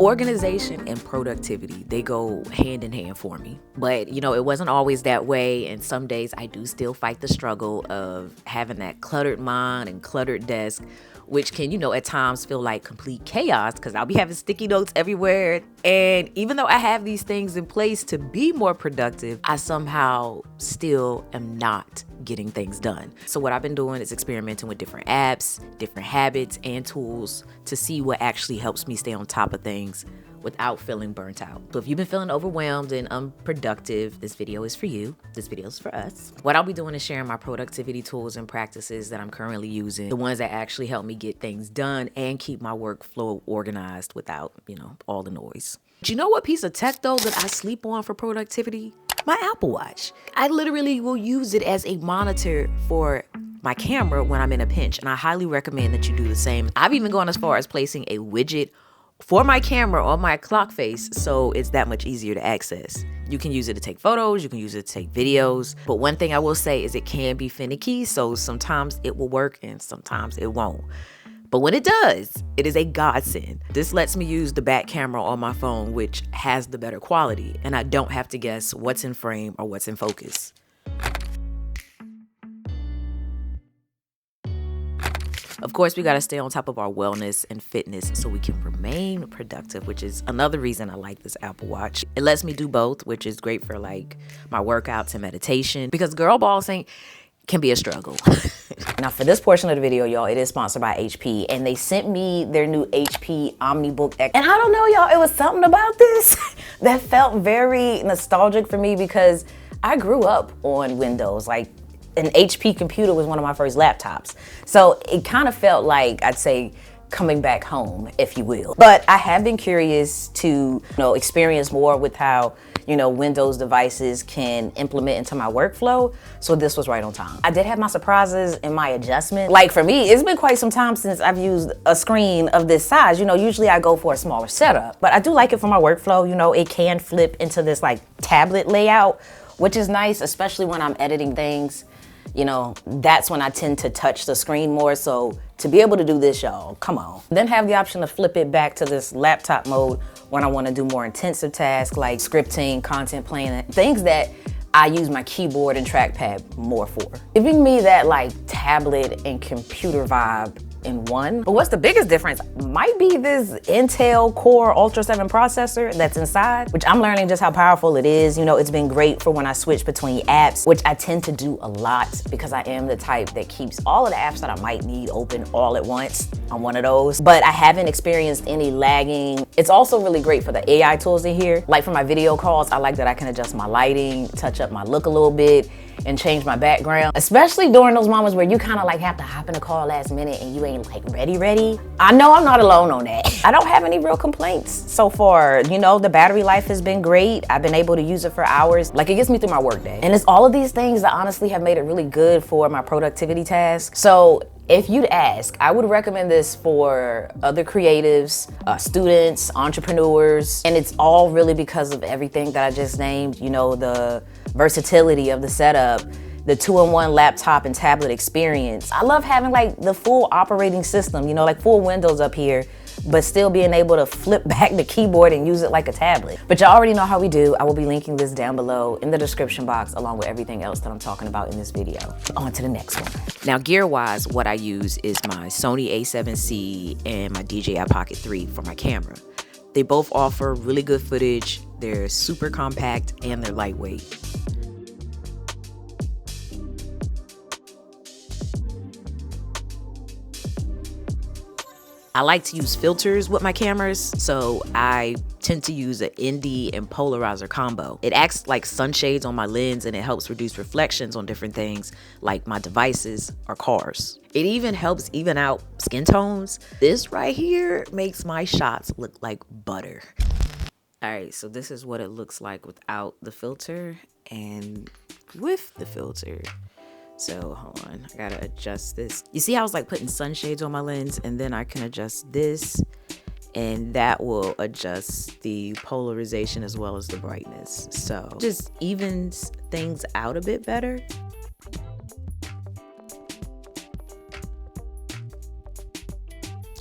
Organization and productivity, they go hand in hand for me. But, it wasn't always that way. And some days I do still fight the struggle of having that cluttered mind and cluttered desk, which can, at times feel like complete chaos because I'll be having sticky notes everywhere. And even though I have these things in place to be more productive, I somehow still am not getting things done. So what I've been doing is experimenting with different apps, different habits, and tools to see what actually helps me stay on top of things without feeling burnt out. So if you've been feeling overwhelmed and unproductive, this video is for you. This video is for us. What I'll be doing is sharing my productivity tools and practices that I'm currently using, the ones that actually help me get things done and keep my workflow organized without, all the noise. Do you know what piece of tech though that I sleep on for productivity? My Apple Watch. I literally will use it as a monitor for my camera when I'm in a pinch, and I highly recommend that you do the same. I've even gone as far as placing a widget for my camera on my clock face, so it's that much easier to access. You can use it to take photos, you can use it to take videos, but one thing I will say is it can be finicky, so sometimes it will work and sometimes it won't. But when it does, it is a godsend. This lets me use the back camera on my phone, which has the better quality, and I don't have to guess what's in frame or what's in focus. Of course, we gotta stay on top of our wellness and fitness so we can remain productive, which is another reason I like this Apple Watch. It lets me do both, which is great for like my workouts and meditation, because girl bossing can be a struggle. Now for this portion of the video, y'all, it is sponsored by HP, and they sent me their new HP Omnibook X. And I don't know, y'all, it was something about this that felt very nostalgic for me because I grew up on Windows. Like, an HP computer was one of my first laptops. So it kind of felt like, I'd say, coming back home, if you will. But I have been curious to, experience more with how, Windows devices can implement into my workflow. So this was right on time. I did have my surprises in my adjustment. Like for me, it's been quite some time since I've used a screen of this size. Usually I go for a smaller setup, but I do like it for my workflow. It can flip into this like tablet layout, which is nice, especially when I'm editing things. That's when I tend to touch the screen more. So to be able to do this, y'all, come on. Then have the option to flip it back to this laptop mode when I want to do more intensive tasks like scripting, content planning, things that I use my keyboard and trackpad more for. Giving me that like tablet and computer vibe in one. But what's the biggest difference might be this Intel Core Ultra 7 processor that's inside, which I'm learning just how powerful it is. It's been great for when I switch between apps, which I tend to do a lot because I am the type that keeps all of the apps that I might need open all at once. I'm one of those, but I haven't experienced any lagging. It's also really great for the AI tools in here. Like for my video calls, I like that I can adjust my lighting, touch up my look a little bit, and change my background, especially during those moments where you kind of like have to hop in a call last minute and you ain't like ready. I know I'm not alone on that. I don't have any real complaints so far. The battery life has been great. I've been able to use it for hours. Like it gets me through my workday. And it's all of these things that honestly have made it really good for my productivity tasks. So if you'd ask, I would recommend this for other creatives, students, entrepreneurs, and it's all really because of everything that I just named, the versatility of the setup, the 2-in-1 laptop and tablet experience. I love having like the full operating system, like full Windows up here, but still being able to flip back the keyboard and use it like a tablet. But y'all already know how we do. I will be linking this down below in the description box along with everything else that I'm talking about in this video. On to the next one. Now gear-wise, what I use is my Sony a7C and my DJI Pocket 3 for my camera. They both offer really good footage. They're super compact and they're lightweight. I like to use filters with my cameras, so I tend to use an ND and Polarizer combo. It acts like sunshades on my lens and it helps reduce reflections on different things like my devices or cars. It even helps even out skin tones. This right here makes my shots look like butter. All right, so this is what it looks like without the filter and with the filter. So hold on, I gotta adjust this. You see how I was like putting sunshades on my lens, and then I can adjust this and that will adjust the polarization as well as the brightness. So just evens things out a bit better.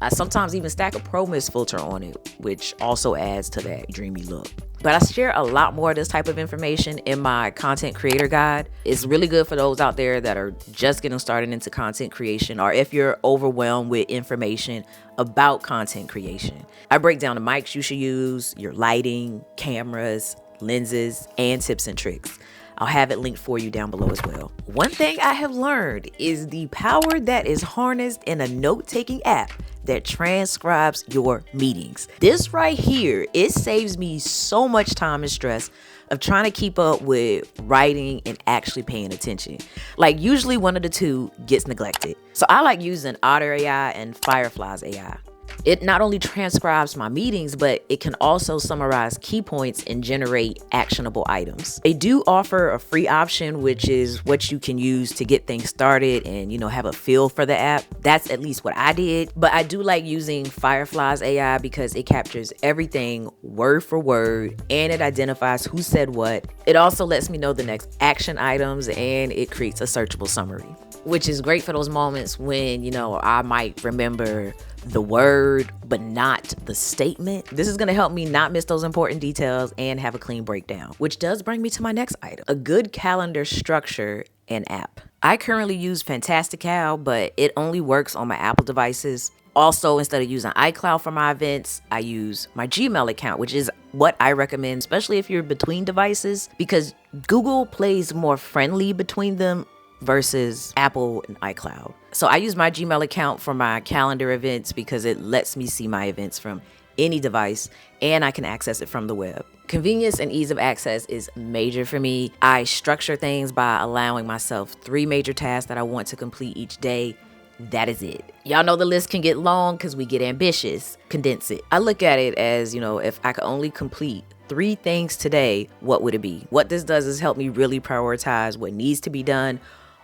I sometimes even stack a pro mist filter on it, which also adds to that dreamy look. But I share a lot more of this type of information in my content creator guide. It's really good for those out there that are just getting started into content creation, or if you're overwhelmed with information about content creation. I break down the mics you should use, your lighting, cameras, lenses, and tips and tricks. I'll have it linked for you down below as well. One thing I have learned is the power that is harnessed in a note-taking app that transcribes your meetings. This right here, it saves me so much time and stress of trying to keep up with writing and actually paying attention. Like, usually one of the two gets neglected. So I like using Otter AI and Firefly's AI. It not only transcribes my meetings, but it can also summarize key points and generate actionable items. They do offer a free option, which is what you can use to get things started and, have a feel for the app. That's at least what I did. But I do like using Firefly's AI because it captures everything word for word and it identifies who said what. It also lets me know the next action items and it creates a searchable summary, which is great for those moments when, I might remember the word, but not the statement. This is gonna help me not miss those important details and have a clean breakdown, which does bring me to my next item, a good calendar structure and app. I currently use Fantastical, but it only works on my Apple devices. Also, instead of using iCloud for my events, I use my Gmail account, which is what I recommend, especially if you're between devices, because Google plays more friendly between them versus Apple and iCloud. So I use my Gmail account for my calendar events because it lets me see my events from any device and I can access it from the web. Convenience and ease of access is major for me. I structure things by allowing myself 3 major tasks that I want to complete each day. That is it. Y'all know the list can get long because we get ambitious. Condense it. I look at it as, if I could only complete 3 things today, what would it be? What this does is help me really prioritize what needs to be done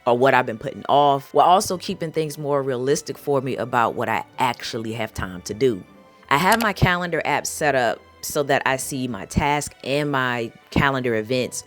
or what I've been putting off, while also keeping things more realistic for me about what I actually have time to do. I have my calendar app set up so that I see my task and my calendar events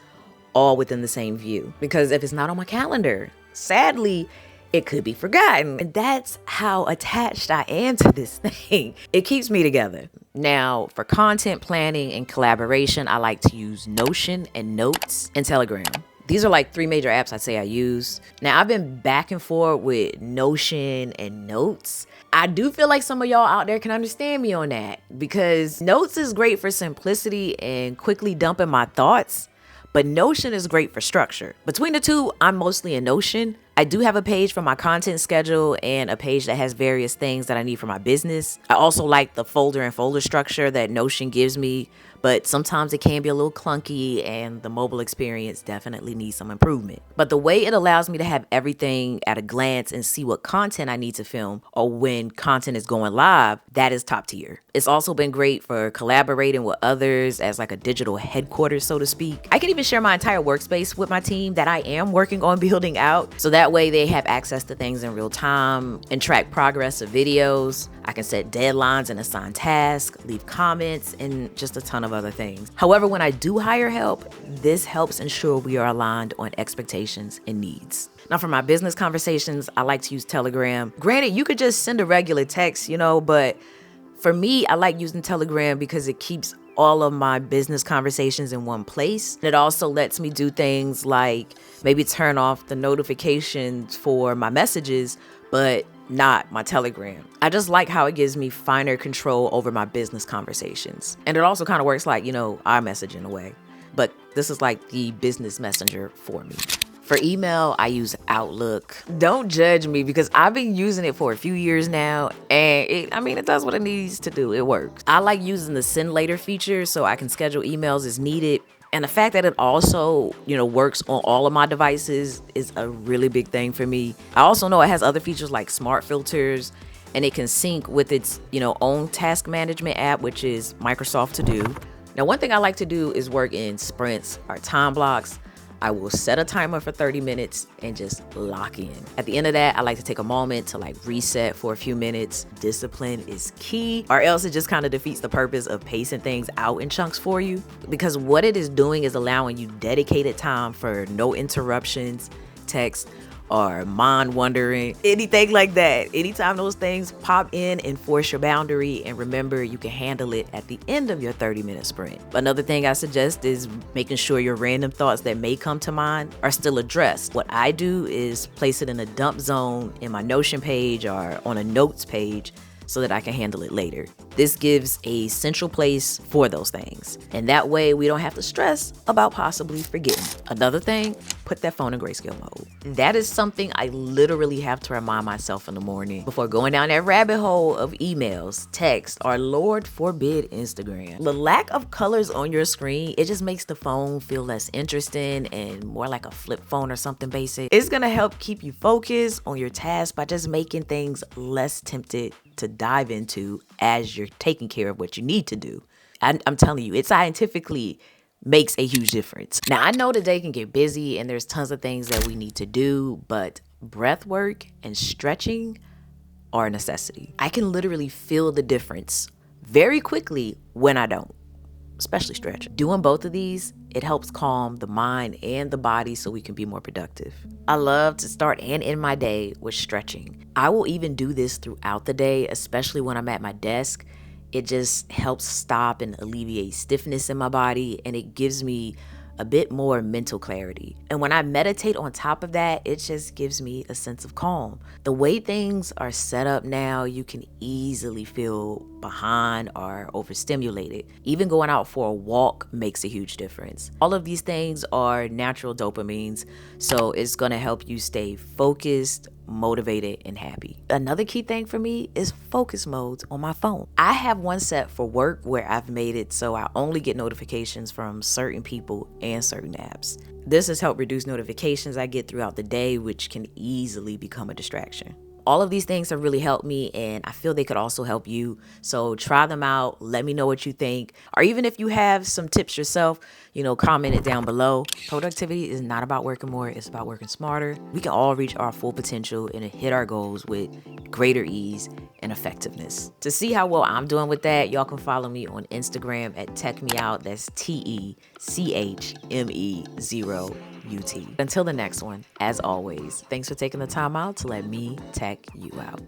all within the same view. Because if it's not on my calendar, sadly, it could be forgotten. And that's how attached I am to this thing. It keeps me together. Now, for content planning and collaboration, I like to use Notion and Notes and Telegram. These are like 3 major apps I'd say I use. Now, I've been back and forth with Notion and Notes. I do feel like some of y'all out there can understand me on that because Notes is great for simplicity and quickly dumping my thoughts, but Notion is great for structure. Between the two, I'm mostly in Notion. I do have a page for my content schedule and a page that has various things that I need for my business. I also like the folder and folder structure that Notion gives me, but sometimes it can be a little clunky and the mobile experience definitely needs some improvement. But the way it allows me to have everything at a glance and see what content I need to film or when content is going live, that is top tier. It's also been great for collaborating with others as like a digital headquarters, so to speak. I can even share my entire workspace with my team that I am working on building out. So that way they have access to things in real time and track progress of videos. I can set deadlines and assign tasks, leave comments, and just a ton of other things. However, when I do hire help, this helps ensure we are aligned on expectations and needs. Now, for my business conversations, I like to use Telegram. Granted, you could just send a regular text, but for me, I like using Telegram because it keeps all of my business conversations in one place. It also lets me do things like maybe turn off the notifications for my messages, but not my Telegram. I just like how it gives me finer control over my business conversations. And it also kind of works like, iMessage in a way. But this is like the business messenger for me. For email, I use Outlook. Don't judge me because I've been using it for a few years now and it does what it needs to do. It works. I like using the send later feature so I can schedule emails as needed. And the fact that it also, works on all of my devices is a really big thing for me. I also know it has other features like smart filters and it can sync with its, own task management app, which is Microsoft ToDo. Now, one thing I like to do is work in sprints or time blocks. I will set a timer for 30 minutes and just lock in. At the end of that, I like to take a moment to reset for a few minutes. Discipline is key, or else it just kind of defeats the purpose of pacing things out in chunks for you. Because what it is doing is allowing you dedicated time for no interruptions, text, or mind wandering, anything like that. Anytime those things pop in, enforce your boundary and remember you can handle it at the end of your 30-minute sprint. Another thing I suggest is making sure your random thoughts that may come to mind are still addressed. What I do is place it in a dump zone in my Notion page or on a notes page so that I can handle it later. This gives a central place for those things. And that way we don't have to stress about possibly forgetting. Another thing, put that phone in grayscale mode. That is something I literally have to remind myself in the morning before going down that rabbit hole of emails, text, or Lord forbid, Instagram. The lack of colors on your screen, it just makes the phone feel less interesting and more like a flip phone or something basic. It's gonna help keep you focused on your task by just making things less tempted to dive into as you're taking care of what you need to do. I'm telling you, it scientifically makes a huge difference. Now, I know the day can get busy and there's tons of things that we need to do, but breath work and stretching are a necessity. I can literally feel the difference very quickly when I don't, especially stretching. Doing both of these, it helps calm the mind and the body so we can be more productive. I love to start and end my day with stretching. I will even do this throughout the day, especially when I'm at my desk. It just helps stop and alleviate stiffness in my body, and it gives me a bit more mental clarity. And when I meditate on top of that, it just gives me a sense of calm. The way things are set up now, you can easily feel behind or overstimulated. Even going out for a walk makes a huge difference. All of these things are natural dopamines, so it's gonna help you stay focused, motivated, and happy. Another key thing for me is focus modes on my phone. I have one set for work where I've made it so I only get notifications from certain people and certain apps. This has helped reduce notifications I get throughout the day, which can easily become a distraction. All of these things have really helped me, and I feel they could also help you. So try them out. Let me know what you think. Or even if you have some tips yourself, comment it down below. Productivity is not about working more. It's about working smarter. We can all reach our full potential and hit our goals with greater ease and effectiveness. To see how well I'm doing with that, y'all can follow me on Instagram at techmeout. That's TECHME0UT. Until the next one, as always, thanks for taking the time out to let me tech you out.